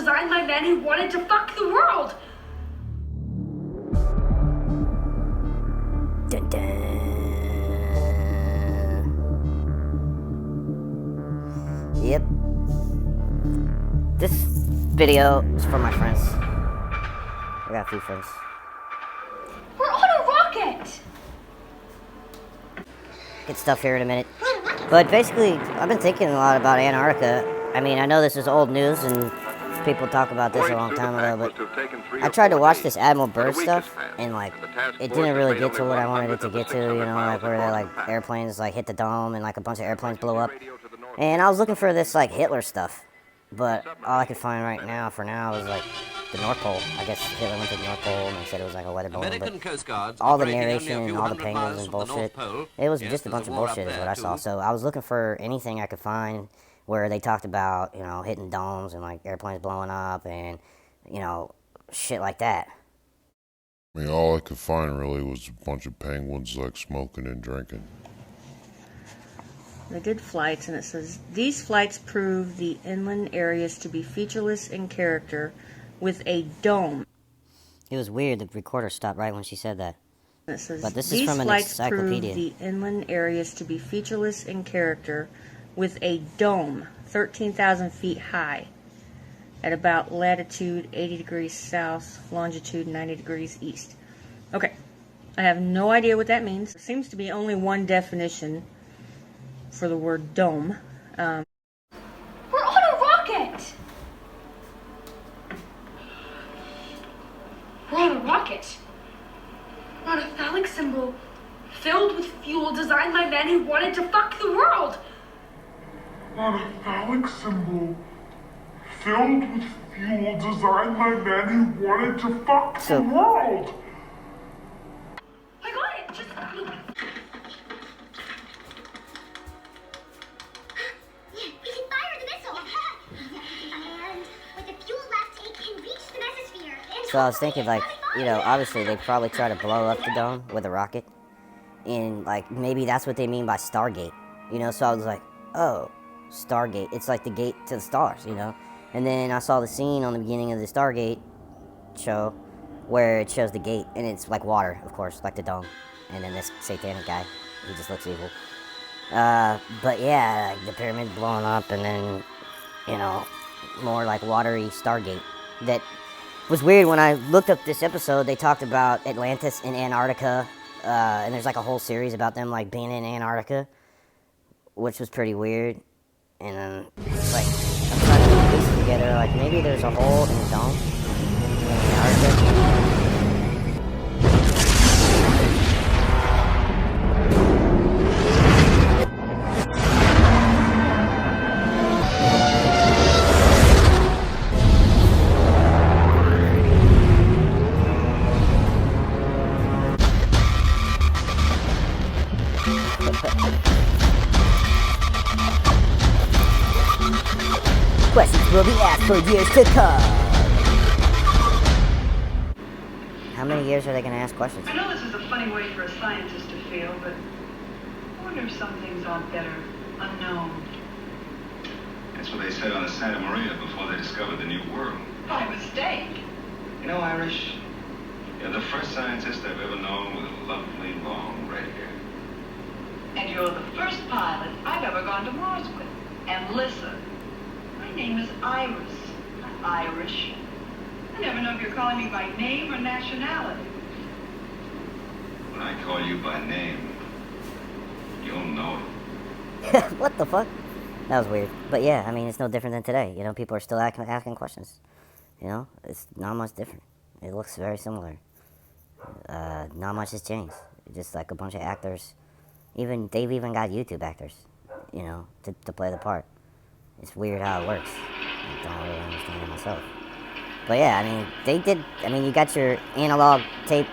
designed by men who wanted to fuck the world. Dun, dun. Yep. This video is for my friends. I got a few friends. We're on a rocket! Get stuff here in a minute. But basically, I've been thinking a lot about Antarctica. I mean, I know this is old news and people talk about this a long time ago, but I tried to watch this Admiral Byrd stuff, and like, it didn't really get to what I wanted it to get to, you know, like where like airplanes like hit the dome and like a bunch of airplanes blow up. And I was looking for this like Hitler stuff, but all I could find right now, for now, was like the North Pole. I guess Hitler went to the North Pole and they said it was like a weather balloon, but all the narration and all the penguins and bullshit, it was just a bunch of bullshit is what I saw. So I was looking for anything I could find where they talked about, you know, hitting domes and like airplanes blowing up and, you know, shit like that. I mean, all I could find really was a bunch of penguins like smoking and drinking. They did flights, and it says, these flights prove the inland areas to be featureless in character with a dome. It was weird, the recorder stopped right when she said that. And it says, but this is from an these flights encyclopedia. prove the inland areas to be featureless in character with a dome 13,000 feet high at about latitude 80 degrees south, longitude 90 degrees east. Okay, I have no idea what that means. There seems to be only one definition for the word dome. We're on a rocket! We're on a rocket. We're on a phallic symbol filled with fuel designed by men who wanted to fuck the world. On a phallic symbol filled with fuel designed by men who wanted to fuck the world. I got it. Just look. We can fire the missile. And with the fuel left, it can reach the mesosphere. So I was thinking, like, you know, obviously they probably try to blow up the dome with a rocket. And, like, maybe that's what they mean by Stargate. You know, so I was like, oh, Stargate. It's like the gate to the stars, you know? And then I saw the scene on the beginning of the Stargate show where it shows the gate. And it's like water, of course, like the dome. And then this satanic guy, he just looks evil. But yeah, like the pyramid blowing up and then, you know, more like watery Stargate. That was weird. When I looked up this episode, they talked about Atlantis in Antarctica, and there's like a whole series about them like being in Antarctica, which was pretty weird. And then it's like I'm trying to put pieces together, like maybe there's a hole in the dome in Antarctica. Questions will be asked for years to come. How many years are they going to ask questions? I know this is a funny way for a scientist to feel, but I wonder if some things are better unknown. That's what they said on the Santa Maria before they discovered the New World. By mistake. You know, Irish, you're the first scientist I've ever known with a lovely long red hair. And you're the first pilot I've ever gone to Mars with. And listen, my name is Iris, not Irish. I never know if you're calling me by name or nationality. When I call you by name, you'll know it. What the fuck? That was weird. But yeah, I mean, it's no different than today. You know, people are still asking questions. You know, it's not much different. It looks very similar. Not much has changed. Just like a bunch of actors. They've even got YouTube actors, you know, to play the part. It's weird how it works. I don't really understand it myself. But yeah, I mean, you got your analog tape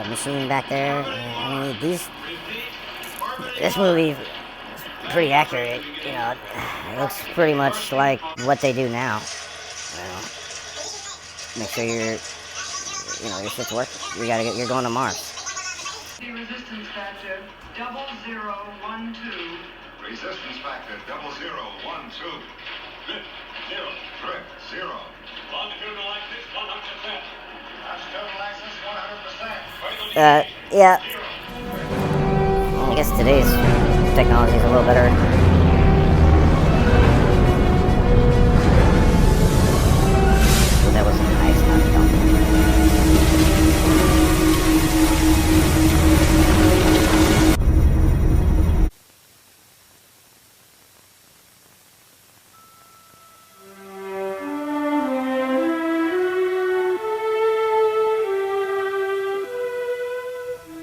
machine back there. And, I mean, this movie is pretty accurate, you know. It looks pretty much like what they do now. You know, make sure your shit's working. You're going to Mars. The resistance factor 0012. Resistance factor 0012. Zero. Correct. Zero. Longitudinal axis, 100%. Longitudinal axis, 100%. Yeah. I guess today's technology is a little better. But that was nice, not dumb.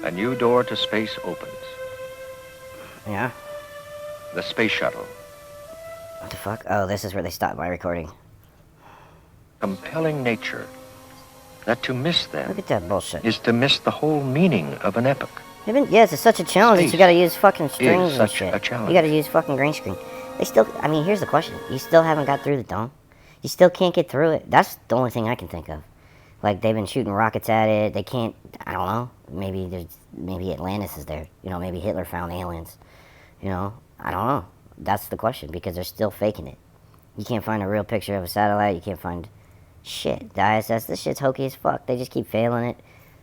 A new door to space opens. Yeah? The space shuttle. What the fuck? Oh, this is where they stopped my recording. Compelling nature. That to miss them Look at that bullshit. is to miss the whole meaning of an epoch. Yes, it's such a challenge that you Space gotta use fucking strings and such shit. a challenge. You gotta use fucking green screen. They still, I mean, here's the question. You still haven't got through the dome? You still can't get through it? That's the only thing I can think of. Like, they've been shooting rockets at it. They can't, I don't know. Maybe Atlantis is there. You know, maybe Hitler found aliens. You know, I don't know. That's the question, because they're still faking it. You can't find a real picture of a satellite. You can't find shit. The ISS, this shit's hokey as fuck. They just keep failing it,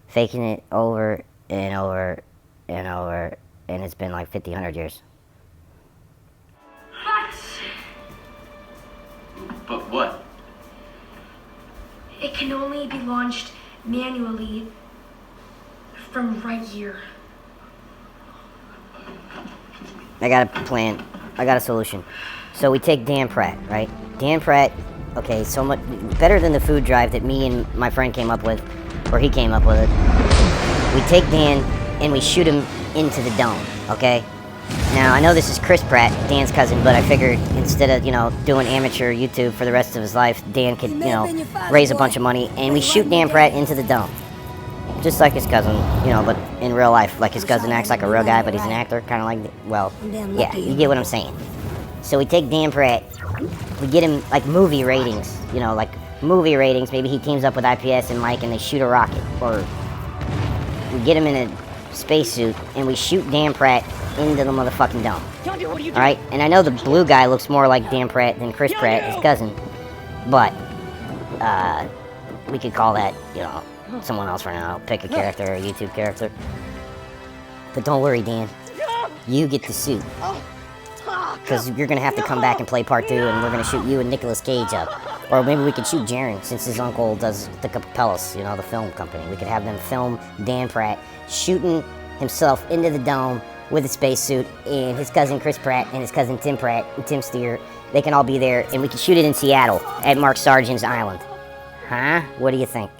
faking it over and over and over, and it's been like 50, 100 years. But what? It can only be launched manually from right here. I got a plan. I got a solution. So we take Dan Pratt, right? Dan Pratt, okay, so much better than the food drive that me and my friend came up with, or he came up with it. We take Dan and we shoot him into the dome, okay? Now, I know this is Chris Pratt, Dan's cousin, but I figured instead of, you know, doing amateur YouTube for the rest of his life, Dan could, you know, raise a bunch of money, and we shoot Dan Pratt into the dome. Just like his cousin, you know, but in real life. Like, his cousin acts like a real guy, but he's an actor, kind of like, well, yeah, you get what I'm saying. So we take Dan Pratt, we get him, like, movie ratings, you know, like, movie ratings. Maybe he teams up with IPS and Mike, and they shoot a rocket, or we get him in a spacesuit, and we shoot Dan Pratt into the motherfucking dome. Alright? And I know the blue guy looks more like Dan Pratt than Chris Pratt, his cousin. But, we could call that, you know, someone else for now. Pick a character, a YouTube character. But don't worry, Dan. You get the suit. Because you're going to have to come back and play part 2, and we're going to shoot you and Nicolas Cage up. Or maybe we could shoot Jaren, since his uncle does the Capellas, you know, the film company. We could have them film Dan Pratt shooting himself into the dome with a spacesuit, and his cousin Chris Pratt and his cousin Tim Pratt and Tim Steer. They can all be there, and we can shoot it in Seattle at Mark Sargent's island. Huh? What do you think?